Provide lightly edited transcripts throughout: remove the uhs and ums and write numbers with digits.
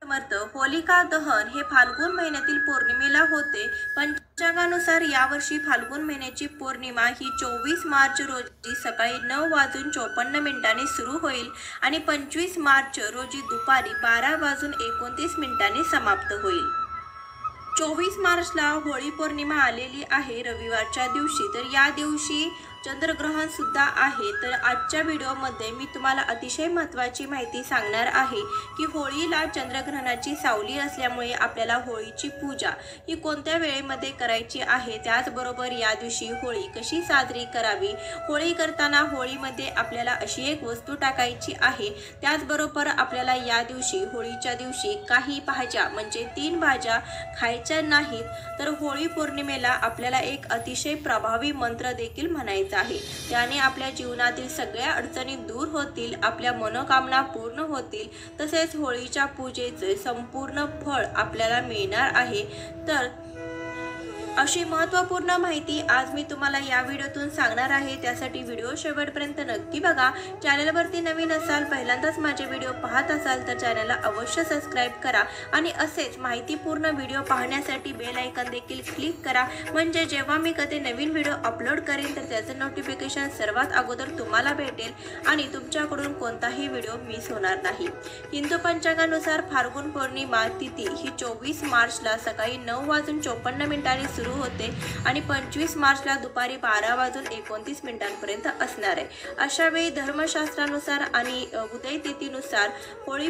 समर्थ होलिका दहन हे फाल्गुन महिन्यातील पौर्णिमेला होते. पंचांगानुसार यावर्षी फाल्गुन महिन्याची पौर्णिमा ही 24 मार्च रोजी सकाळी 9:54 सुरू होईल आणि 25 मार्च रोजी दुपारी 12:29 समाप्त होईल. 24 मार्चला होळी पौर्णिमा आलेली आहे रविवारच्या दिवशी. तर या दिवशी चंद्रग्रहण सुद्धा आहे. तर आजच्या व्हिडिओमध्ये मी तुम्हाला अतिशय महत्त्वाची माहिती सांगणार आहे की होळीला चंद्रग्रहणाची सावली असल्यामुळे आपल्याला होळीची पूजा ही कोणत्या वेळेमध्ये करायची आहे, त्याचबरोबर या दिवशी होळी कशी साजरी करावी, होळी करताना होळीमध्ये आपल्याला अशी एक वस्तू टाकायची आहे, त्याचबरोबर आपल्याला या दिवशी होळीच्या दिवशी काही भाज्या म्हणजे 3 भाज्या खायच्या नाहीत. तर होळी पौर्णिमेला आपल्याला एक अतिशय प्रभावी मंत्र देखील म्हणायचा आहे. त्याने आपल्या जीवनातील सगळ्या अडचणी दूर होतील, आपल्या मनोकामना पूर्ण होतील, तसेच होळीच्या पूजेचे संपूर्ण फळ आपल्याला मिळणार आहे. तर अशी महत्त्वपूर्ण माहिती आज मी तुम्हाला या व्हिडिओतून सांगणार आहे. त्यासाठी व्हिडिओ शेवटपर्यंत नक्की बघा. चॅनलवरती नवीन असाल, पहिल्यांदाच माझे व्हिडिओ पाहत असाल तर चॅनलला अवश्य सबस्क्राईब करा आणि असेच माहितीपूर्ण व्हिडिओ पाहण्यासाठी बेल आयकॉन देखील क्लिक करा, म्हणजे जेव्हा मी कधी नवीन व्हिडिओ अपलोड करेन तर त्याचं नोटिफिकेशन सर्वात अगोदर तुम्हाला भेटेल आणि तुमच्याकडून कोणताही व्हिडिओ मिस होणार नाही. हिंदू पंचांगानुसार फाल्गुन पौर्णिमा तिथी ही 24 मार्चला सकाळी 9:54 सुरू होते आणि 25 मार्चला दुपारी 12:29 असणार आहे. अशा वेळी धर्मशास्त्रानुसार आणि उदय तिथीनुसार होळी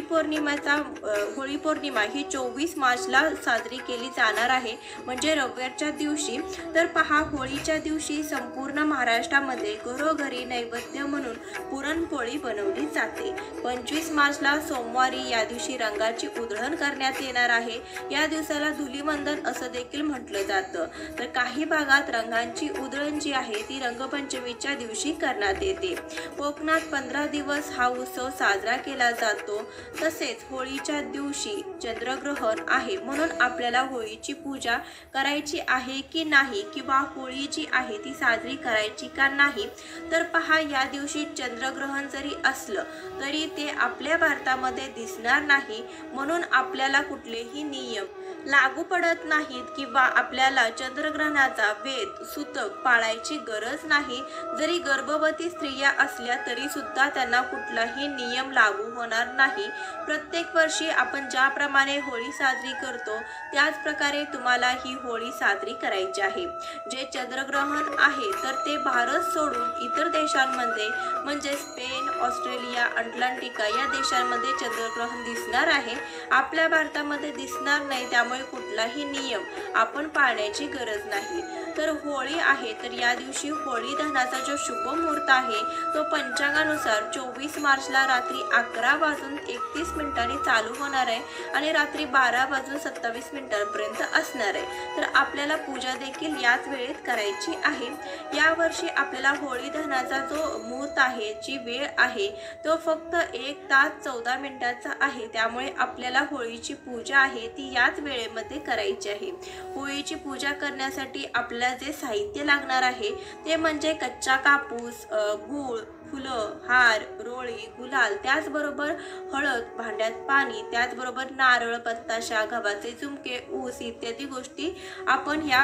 पौर्णिमा ही 24 मार्चला साजरी केली जाणार आहे, म्हणजे रविवारच्या दिवशी. तर पहा, होळीच्या दिवशी संपूर्ण महाराष्ट्रामध्ये घरोघरी नैवेद्य म्हणून पुरणपोळी बनवली जाते. 25 मार्चला सोमवारी या दिवशी रंगाची उधळण करण्यात येणार आहे. या दिवसाला धुलीवंदन असं देखील म्हटलं जातं. तर काही भागात रंगांची उधळण जी आहे ती रंगपंचमीच्या दिवशी करण्यात येते. कोकणात 15 दिवस हा उत्सव साजरा केला जातो. तसेच होळीच्या दिवशी चंद्रग्रहण आहे, म्हणून आपल्याला होळीची पूजा करायची आहे की नाही, किंवा होळी जी आहे ती साजरी करायची का नाही. तर पहा, या दिवशी चंद्रग्रहण जरी असलं तरी ते आपल्या भारतामध्ये दिसणार नाही, म्हणून आपल्याला कुठलेही नियम लागू पडत नाहीत किंवा आपल्याला चंद्रग्रहणाचा वेद सूतक पाळायची गरज नाही. जरी गर्भवती स्त्रिया असल्या तरी सुद्धा त्यांना कुठलाही नियम लागू होणार नाही. प्रत्येक वर्षी आपण ज्याप्रमाणे होळी साजरी करतो त्याच प्रकारे तुम्हाला ही होळी साजरी करायची आहे. जे चंद्रग्रहण आहे तर ते भारत सोडून इतर देशांमध्ये म्हणजे स्पेन, ऑस्ट्रेलिया, अटलांटिका या देशांमध्ये चंद्रग्रहण दिसणार आहे. आपल्या भारतामध्ये दिसणार नाही, त्यामुळे कुठलाही नियम आपण पाळण्याची गरज नाही. तर होळी आहे, तर या दिवशी होळी दहनाचा जो शुभ मुहूर्त आहे तो पंचांगानुसार 24 मार्चला रात्री 11:31 चालू होणार आहे आणि रात्री 12:27 असणार आहे. तर आपल्याला पूजा देखील याच वेळेत करायची आहे. यावर्षी आपल्याला होळी दहनाचा जो मुहूर्त आहे, जी वेळ आहे, तो फक्त 1 तास 14 मिनिटाचा आहे. त्यामुळे आपल्याला होळीची पूजा आहे ती याच वेळेमध्ये करायची आहे. होळीची पूजा करण्यासाठी आपल्याला जे साहित्य लागणार आहे ते म्हणजे कच्चा कापूस, गूळ, फुलं, हार, रोळी, गुलाल, त्याचबरोबर हळद, भांड्यात पाणी, त्याचबरोबर नारळ, बत्ताशा, गव्हाचे झुमके, ऊस इत्यादी गोष्टी आपण ह्या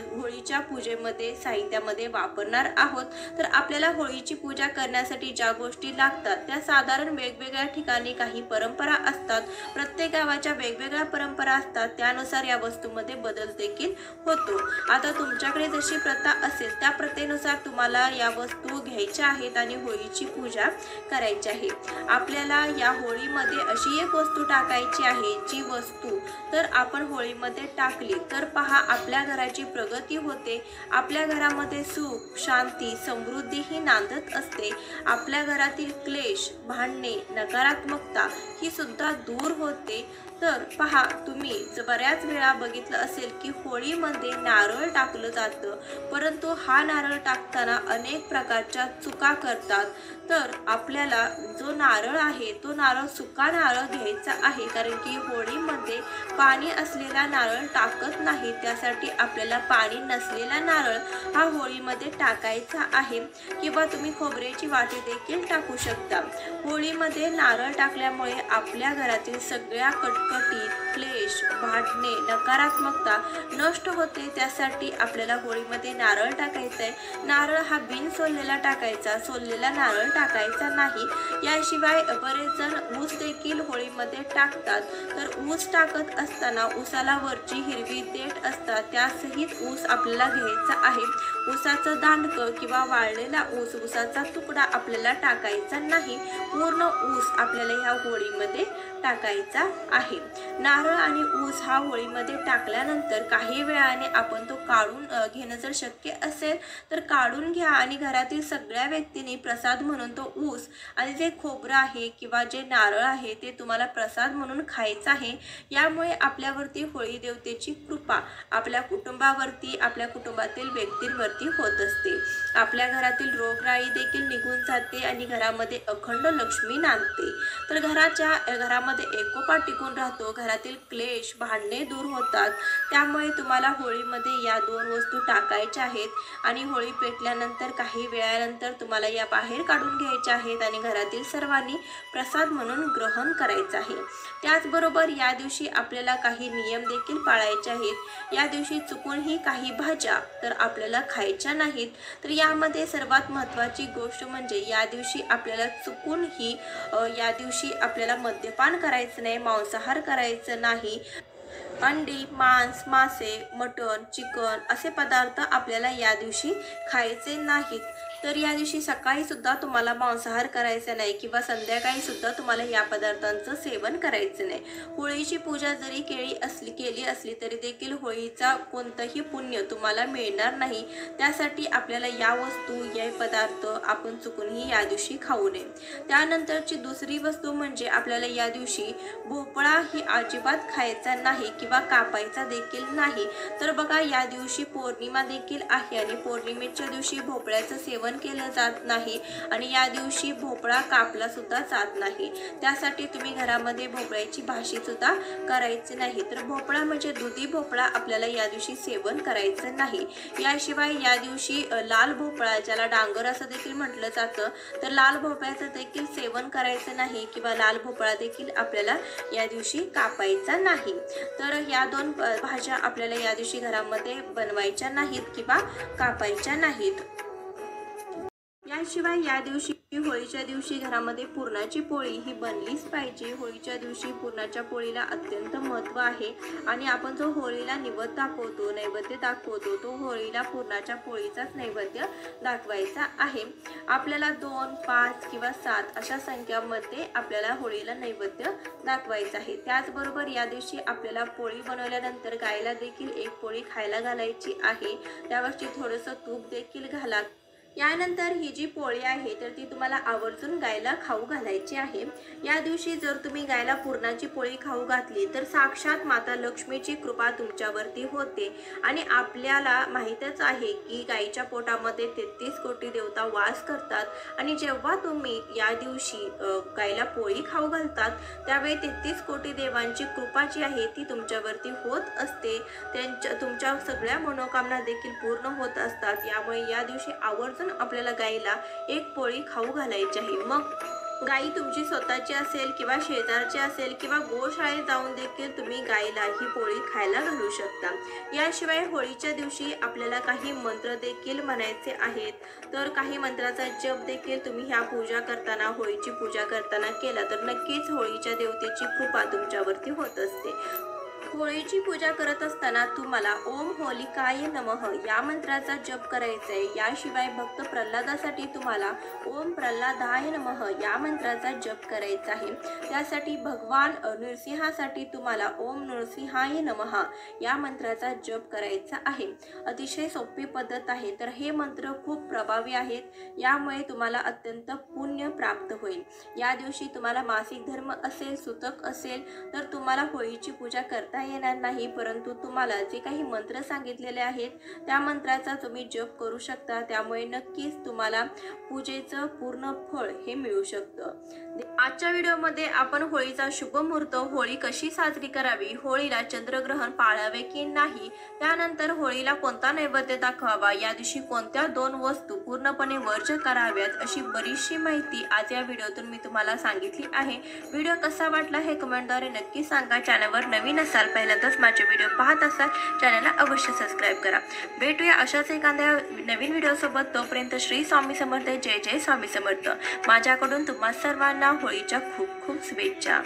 होळीच्या पूजेमध्ये साहित्यामध्ये वापरणार आहोत. तर आपल्याला होळीची पूजा करण्यासाठी ज्या गोष्टी लागतात त्या साधारण वेगवेगळ्या ठिकाणी काही परंपरा असतात. प्रत्येक गावाच्या वेगवेगळ्या परंपरा असतात, त्यानुसार या वस्तूमध्ये बदल देखील होतो. आता तुमच्याकडे जशी प्रथा असेल त्या प्रथेनुसार तुम्हाला या वस्तू घ्यायच्या आहेत आणि होळीची पूजा करायची आहे. आपल्याला या होळीमध्ये अशी एक वस्तू टाकायची आहे, जी वस्तू तर आपण होळीमध्ये टाकली तर पहा, आपल्या घराची प्रगती होते, आपल्या घरामध्ये सुख, शांती, समृद्धी ही नांदत असते. आपल्या घरातील क्लेश, भांडणे, नकारात्मकता ही सुद्धा दूर होते. तर पहा, तुम्ही बऱ्याच वेळा बघितलं असेल की होळीमध्ये नारळ टाकलं जातं, परंतु हा नारळ टाकताना अनेक प्रकारच्या चुका करतात. असतात, तर आपल्याला जो नारळ आहे तो नारळ सुका नारळ घ्यायचा आहे, कारण की होळीमध्ये पाणी असलेला नारळ टाकत नाही, त्यासाठी आपल्याला पाणी नसलेला नारळ हा होळीमध्ये टाकायचा आहे. किंवा तुम्ही खोबऱ्याची वाटी देखील टाकू शकता. होळीमध्ये नारळ टाकल्यामुळे आपल्या घरातील सगळ्या कटकटी, क्लेश, भांडणे, नकारात्मकता नष्ट होते. त्यासाठी आपल्याला होळीमध्ये नारळ टाकायचा आहे. नारळ हा बिन सोललेला टाकायचा, सोललेला नारळ टाकायचा नाही. याशिवाय बरेच जण ऊस देखील होळीमध्ये टाकतात, तर ऊस टाकत असताना ऊसाला वरची हिरवी देठ असतात, त्यासहित ऊस आपल्याला घ्यायचा आहे. ऊसाचं दांडकं किंवा वाळलेला ऊस, ऊसाचा तुकडा आपल्याला टाकायचा नाही. पूर्ण ऊस आपल्याला ह्या होळीमध्ये टाकायचा आहे. नारळ आणि ऊस हा होळीमध्ये टाकल्यानंतर काही वेळाने आपण तो काढून घेणं जर शक्य असेल तर काढून घ्या आणि घरातील सगळ्या व्यक्तींनी प्रसाद म्हणून तो ऊस आणि जे खोबरं आहे किंवा जे नारळ आहे ते तुम्हाला प्रसाद म्हणून खायचं आहे. यामुळे आपल्यावरती होळी देवतेची कृपा आपल्या कुटुंबावरती, आपल्या कुटुंबातील व्यक्तींवरती होत असते. आपल्या घरातील रोगराई देखील निघून जाते आणि घरामध्ये अखंड लक्ष्मी नांदते. तर घरामध्ये एकोपा टिकून राहतो, घरातील क्लेश, भांडणे दूर होतात. त्यामुळे तुम्हाला होळीमध्ये या 2 वस्तू टाकायच्या आहेत आणि होळी पेटल्यानंतर काही वेळानंतर तुम्हाला या बाहेर काढून घ्यायच्या आहेत आणि घरातील सर्वांनी प्रसाद म्हणून ग्रहण करायचं आहे. त्याचबरोबर या दिवशी आपल्याला काही नियम देखील पाळायचे आहेत. या दिवशी चुकूनही काही भाज्या तर आपल्याला खायच्या नाहीत. तर यामध्ये सर्वात महत्त्वाची गोष्ट म्हणजे या दिवशी आपल्याला चुकूनही आपल्याला मद्यपान करायचं नाही, मांसाहार करायचं नाही. अंडी, मांस, मासे, मटण, चिकन असे पदार्थ आपल्याला या दिवशी खायचे नाहीत. तर या दिवशी सकाळी सुद्धा तुम्हाला मांसाहार करायचा नाही किंवा सुद्धा तुम्हाला या पदार्थांचं सेवन करायचं नाही. होळीची पूजा जरी केली असली तरी देखील होळीचा कोणतंही पुण्य तुम्हाला मिळणार नाही. त्यासाठी आपल्याला या वस्तू, या पदार्थ आपण चुकूनही या दिवशी खाऊ नये. त्यानंतरची दुसरी वस्तू म्हणजे आपल्याला या दिवशी भोपळा ही अजिबात खायचा नाही किंवा कापायचा देखील नाही. तर बघा, या दिवशी पौर्णिमा देखील आहे आणि पौर्णिमेच्या दिवशी भोपळ्याचं सेवन केलं जात नाही आणि या दिवशी भोपळा कापला सुद्धा जात नाही. त्यासाठी तुम्ही घरामध्ये भोपळ्याची भाजी सुद्धा करायची नाही. तर भोपळा म्हणजे दुधी भोपळा आपल्याला या दिवशी सेवन करायचं नाही. याशिवाय या दिवशी लाल भोपळा, ज्याला डांगर असं देखील म्हटलं जातं, तर लाल भोपळ्याचं देखील सेवन करायचं नाही किंवा लाल भोपळा देखील आपल्याला या दिवशी कापायचा नाही. तर या 2 भाज्या आपल्याला या दिवशी घरामध्ये बनवायच्या नाहीत किंवा कापायच्या नाहीत. याशिवाय या दिवशी होळीच्या दिवशी घरामध्ये पुरणाची पोळी ही बनलीच पाहिजे. होळीच्या दिवशी पुरणाच्या पोळीला अत्यंत महत्त्व आहे आणि आपण जो होळीला नैवेद्य दाखवतो तो होळीला पुरणाच्या पोळीचाच नैवेद्य दाखवायचा आहे. आपल्याला 2, 5 किंवा 7 अशा संख्यामध्ये आपल्याला होळीला नैवेद्य दाखवायचा आहे. त्याचबरोबर या दिवशी आपल्याला पोळी बनवल्यानंतर गायला देखील एक पोळी खायला घालायची आहे. त्यावरची थोडंसं तूप देखील घाला. यानंतर ही जी पोळी आहे तर ती तुम्हाला आवर्जून गायला खाऊ घालायची आहे. या दिवशी जर तुम्ही गायला पुरणाची पोळी खाऊ घातली तर साक्षात माता लक्ष्मीची कृपा तुमच्यावरती होते आणि आपल्याला माहीतच आहे की गायीच्या पोटामध्ये 33 कोटी देवता वास करतात आणि जेव्हा तुम्ही या दिवशी गायला पोळी खाऊ घालतात त्यावेळी 33 कोटी देवांची कृपा जी आहे ती तुमच्यावरती होत असते. तुमच्या सगळ्या मनोकामना देखील पूर्ण होत असतात. यामुळे या दिवशी आवर्जून आपल्याला गाईला एक पोळी खाऊ घालायची आहे. मग गाई तुमची स्वतःची असेल किंवा शेजारची असेल किंवा गोशाळेत जाऊन देखील तुम्ही गाईला ही पोळी खायला घालू शकता. याशिवाय होळीच्या दिवशी आपल्याला काही मंत्र देखील म्हणायचे आहेत. तर काही मंत्राचा जप देखील तुम्ही ह्या पूजा करताना, होळीची पूजा करताना केला तर नक्कीच होळीच्या देवतेची कृपा तुमच्यावरती होत असते. होळीची पूजा करत असताना तुम्हाला ओम होलिकाय नमः या मंत्राचा जप करायचा आहे. याशिवाय भक्त प्रल्हादासाठी तुम्हाला ओम प्रल्हादाय नमः या मंत्राचा जप करायचा आहे. त्यासाठी भगवान नृसिंहासाठी तुम्हाला ओम नृसिंहाय नमः या मंत्राचा जप करायचा आहे. अतिशय सोपी पद्धत आहे. तर हे मंत्र खूप प्रभावी आहेत. यामुळे तुम्हाला अत्यंत पुण्य प्राप्त होईल. या दिवशी तुम्हाला मासिक धर्म असेल, सुतक असेल तर तुम्हाला होळीची पूजा करता येणार नाही, परंतु तुम्हाला जे काही मंत्र सांगितलेले आहेत त्या मंत्राचा तुम्ही जप करू शकता. त्यामुळे नक्कीच तुम्हाला पूजेचं पूर्ण फळ हे मिळू शकतं. आजच्या व्हिडिओमध्ये आपण होळीचा शुभ मुहूर्त, होळी कशी साजरी करावी, होळीला चंद्रग्रहण पाळावे की नाही, त्यानंतर होळीला कोणता नैवेद्य दाखवावा, या दिवशी कोणत्या 2 वस्तू पूर्णपणे वर्ज कराव्यात, अशी बरीचशी माहिती आज या व्हिडिओतून मी तुम्हाला सांगितली आहे. व्हिडिओ कसा वाटला हे कमेंटद्वारे नक्की सांगा. चॅनलवर नवीन असाल, पहिल्यांदाच माझे व्हिडिओ पाहत असाल, चॅनलला अवश्य सबस्क्राईब करा. भेटूया अशाच एखाद्या नवीन व्हिडिओसोबत. तोपर्यंत श्री स्वामी समर्थ. जय जय स्वामी समर्थ. माझ्याकडून तुम्हा सर्वांना होळीच्या खूप खूप शुभेच्छा.